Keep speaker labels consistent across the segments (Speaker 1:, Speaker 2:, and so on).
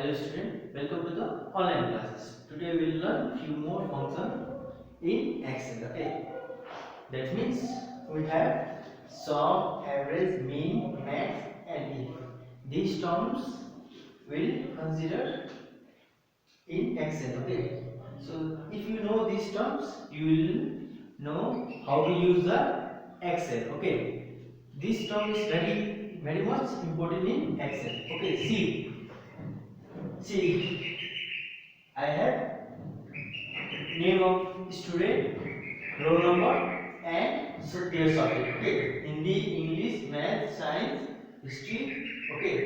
Speaker 1: Hello student, welcome to the online classes. Today we will learn few more functions in Excel. Okay, that means we have sum, average, mean, max, and if. These terms will consider in Excel. Okay, so if you know these terms, you will know how to use the Excel. Okay, this term is very much important in Excel. Okay, see, I have name of student, roll number, and their subject. Okay, Hindi, English, Math, Science, History. Okay,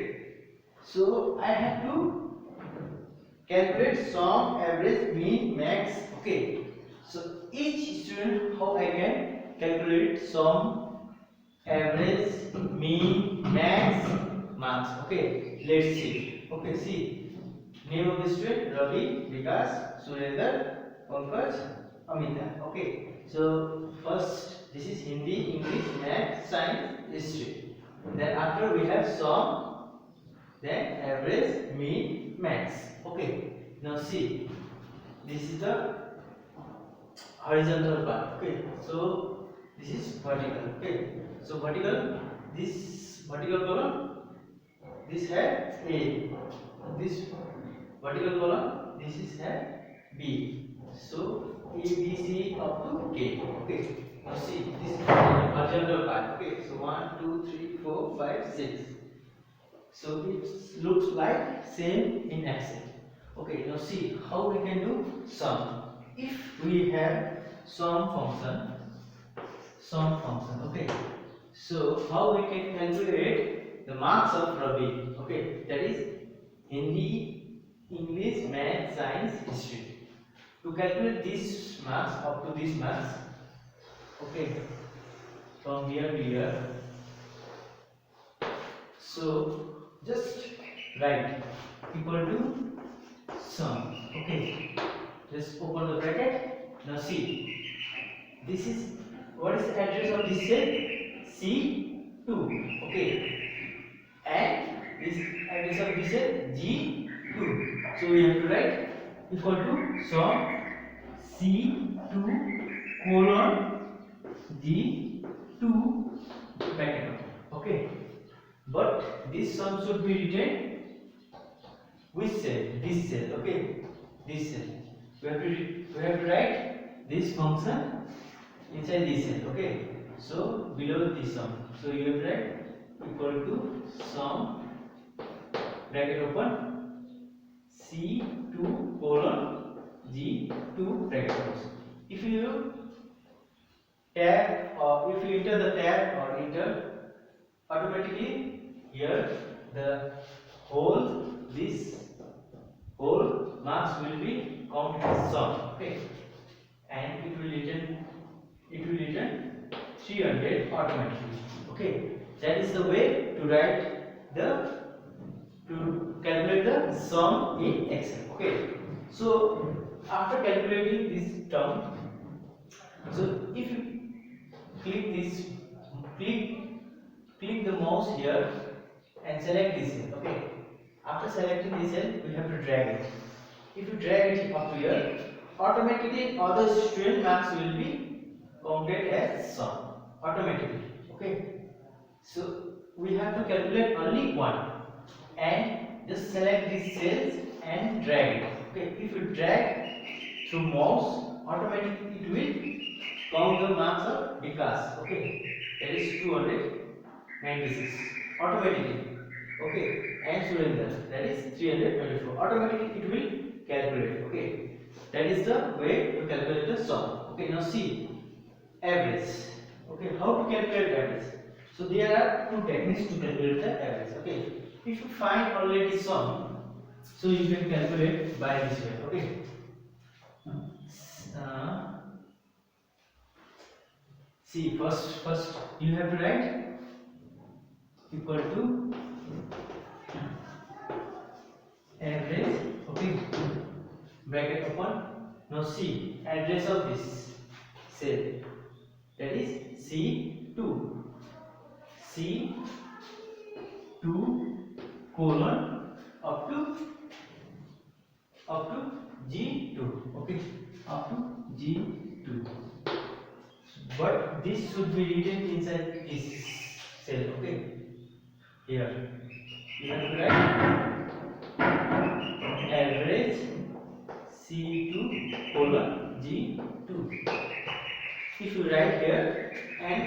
Speaker 1: so I have to calculate sum, average, mean, max. Okay, so each student how I can calculate sum, average, mean, max, marks. Okay, let's see. Okay, see, name of the student Ravi, Vikas, Surendra, Pankaj, Amita. Okay, so first this is Hindi, English, Math, Science, History. Then after we have sum, then average, mean, max. Okay, now see, this is the horizontal part. Okay, so this is vertical. Okay, so vertical, this vertical column, this head A, this vertical column, this is head B. So A, B, C up to K. Okay, now see, this is the horizontal part. Okay, so 1, 2, 3, 4, 5, 6. So it looks like same in Excel. Okay, now see how we can do sum. If we have sum function. Okay, so how we can calculate the marks of Ravi? Okay, that is Hindi, English, Math, Science, History. To calculate these marks up to these marks, okay, from here to here. So just write equal to sum. Okay, just open the bracket. Now see, this is what is the address of this cell? C2. Okay, and this address of this cell G2. So we have to write equal to sum C2 colon G2 bracket. Okay, but this sum should be written which cell? This cell. Okay, this cell. We have to write this function inside this cell. Okay, so below this sum. So you have to write equal to sum bracket open C2 colon G2 bracket close. If you tab or if you enter the tab or enter, automatically here the this whole marks will be counted as sum. Okay, and it will return 300 automatically. Okay, that is the way to write to calculate the sum in Excel. Okay, so after calculating this term, so if you click this, click the mouse here and select this cell. Okay, after selecting this cell, we have to drag it. If you drag it up here, automatically other student marks will be counted as sum automatically. Okay, so we have to calculate only one and just select these cells and drag it. Okay, if you drag through mouse, automatically it will count the marks of Vikas. Okay, that is 296 automatically. Okay, and Surendra, that is 324. Automatically it will calculate. Okay, that is the way to calculate the sum. Okay, now see average. Okay, how to calculate average? So there are two techniques to calculate the average. Okay, if you find already sum, so you can calculate by this way. Okay, see first you have to write equal to average. Okay, bracket open. Now see address of this cell, that is C2 colon up to up to G2. Okay, up to G2. But this should be written inside this cell. Okay, here you have to write average C2 colon G2. If you write here and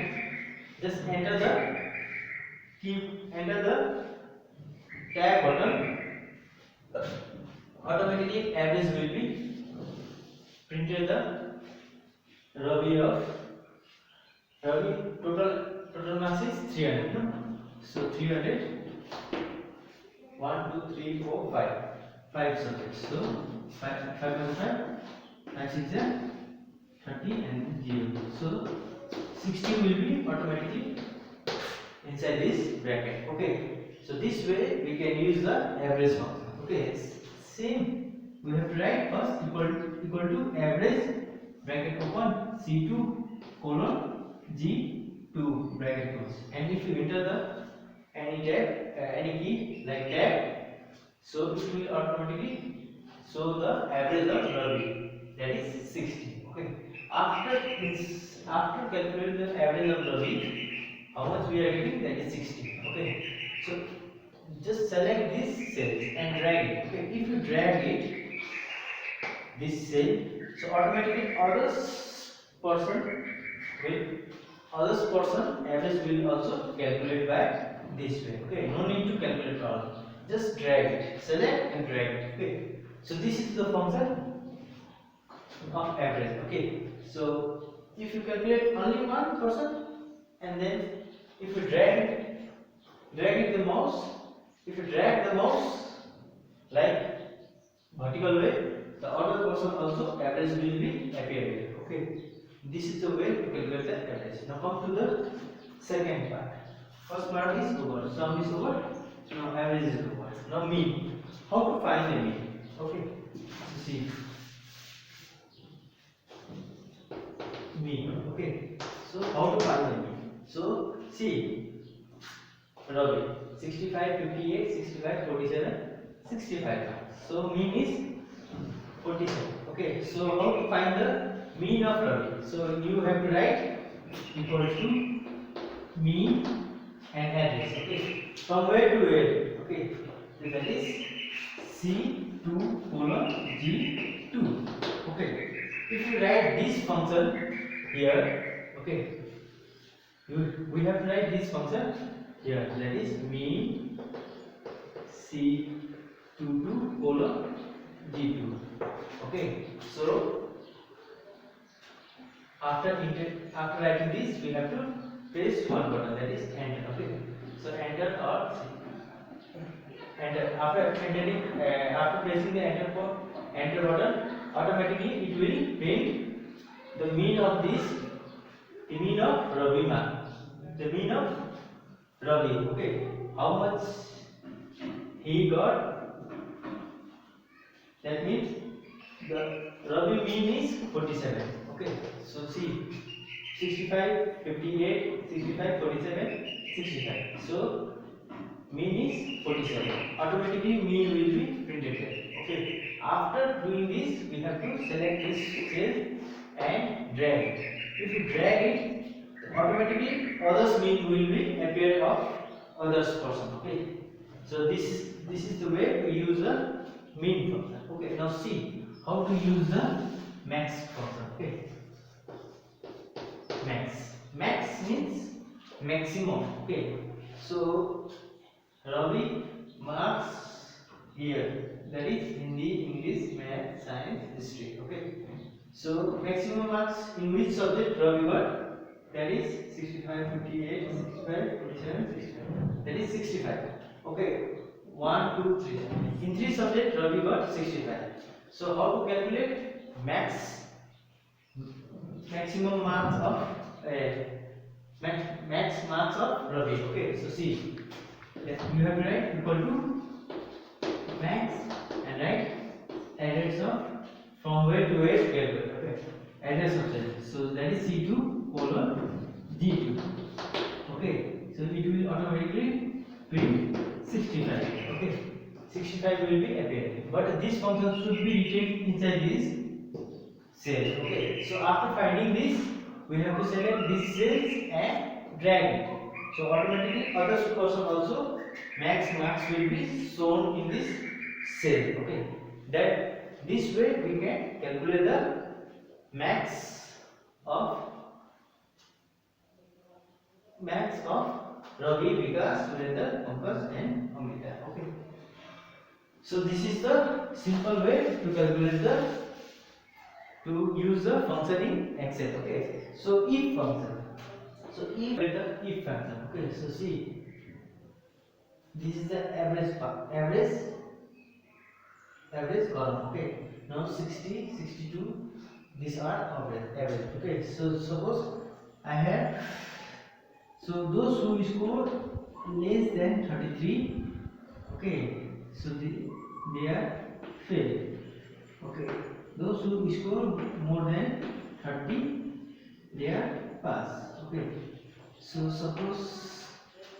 Speaker 1: just enter the tab button, automatically average will be printed. The Ravi total mass is 300. No? So 300. 1, 2, 3, 4, 5. 5 subjects. So 5 6 is 30 and 0. So 60 will be automatically inside this bracket. Okay. So this way we can use the average function. Okay. Same. We have to write first equal to average bracket open C2 colon G2 bracket close. And if you enter the any key like tab, so it will automatically show the average of Ravi, that is 60. Okay. After calculating the average of Ravi, how much we are getting? That is 60. Okay. So just select this cells and drag it. Okay. If you drag it, this cell, so automatically others person average will also calculate by this way. Okay, no need to calculate all, just drag it, select and drag it. Okay, so this is the function of average. Okay, so if you calculate only one person and then if you drag the mouse, if you drag the mouse like vertical way, the other person also average will be appearing. Okay, this is the way to calculate the average. Now come to the second part. First part is over, sum is over, now average is over. Now mean. How to find the mean? Okay, so see mean. Okay, so how to find the mean? So see Ravi 65, 58, 65, 47, 65. So mean is 47. Okay, so how to find the mean of Ravi? So you have to write equal to mean and average. Okay, from where to where? Okay, so that is C2 colon G2. Okay, if you write this function here, okay, we have to write this function here, that is mean C22 colon G2. Okay, so after writing this, we have to press one button, that is enter. Okay, so enter or enter. After pressing the enter button, automatically it will print the mean of this, the mean of Ravi mark, the mean of Ravi. Okay, how much he got? That means the Ravi mean is 47. Okay, so see 65, 58, 65, 47, 65. So mean is 47. Automatically mean will be printed here. Okay, after doing this, we have to select this cell and drag it. If you drag it, automatically others mean will be appear of others person. Okay, so this is the way we use the mean function. Okay, now see how to use the max function. Okay, max means maximum. Okay, so Ravi marks here, that is Hindi, English, Math, Science, History. Okay, so maximum marks in which subject Ravi got? That is 65, 58, 65, 47, 65. That is 65. Okay, 1, 2, 3. In 3 subjects Ravi got 65. So how to calculate maximum marks of max marks of Ravi? Okay, so see, you have to write equal to max and write address of from where to where calculate. Okay, address of that. So that is C2 colon G2. Okay, so it will automatically print 65. Okay, 65 will be appearing, but this function should be retained inside this cell. Okay, so after finding this, we have to select this cells and drag it. So automatically other person also max marks will be shown in this cell. Okay, that this way we can calculate the max of Ravi, Vikas, Surendra, Pankaj and Amrita. Okay. So this is the simple way to calculate to use the function in Excel. Okay. So if function. So if the if function. Okay. So see, this is the average column. Okay. Now 60, 62. These are average. Okay. So suppose I have. So those who score less than 33, okay, so they are fail. Okay, those who score more than 30, they are pass. Okay, so suppose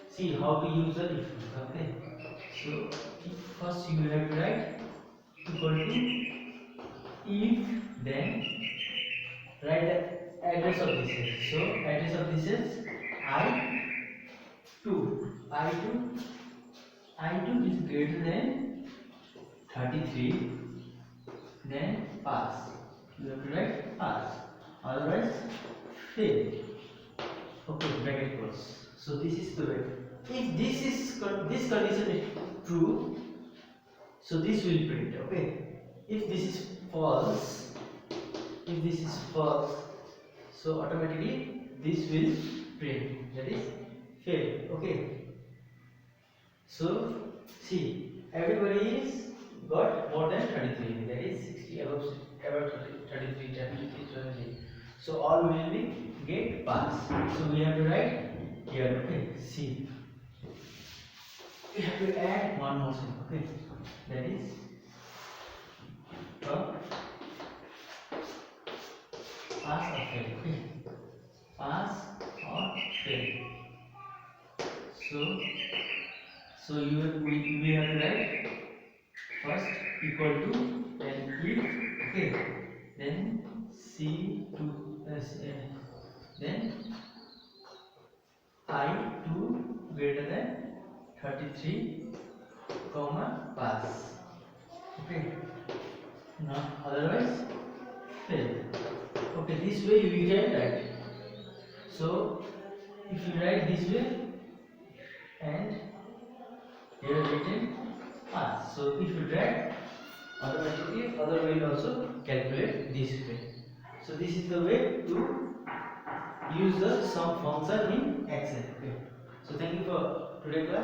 Speaker 1: see how to use the if. Okay, so first you have to write equal to if, then write the address of this cell. So address of this is I2 is greater than 33, then pass. You have to write pass, otherwise fail. Okay, bracket close. So this is the way. If this condition is true, so this will print. Okay. If this is false, so automatically this will print. That is fail. Okay. So see, everybody is got more than 33. That is 60 above 33, 20. So all will be get pass. So we have to write here. Okay. See, we have to add one more thing. Okay. That is pass or fail. Okay. Pass or fail. So we have to write first equal to, then if, okay, then then I2 greater than 33, comma pass. Okay, now otherwise fail. Okay, this way we can write. So if you write this way and here written pass. So if you drag, automatically other will also calculate this way. So this is the way to use the sum function in Excel. Okay. So thank you for today class.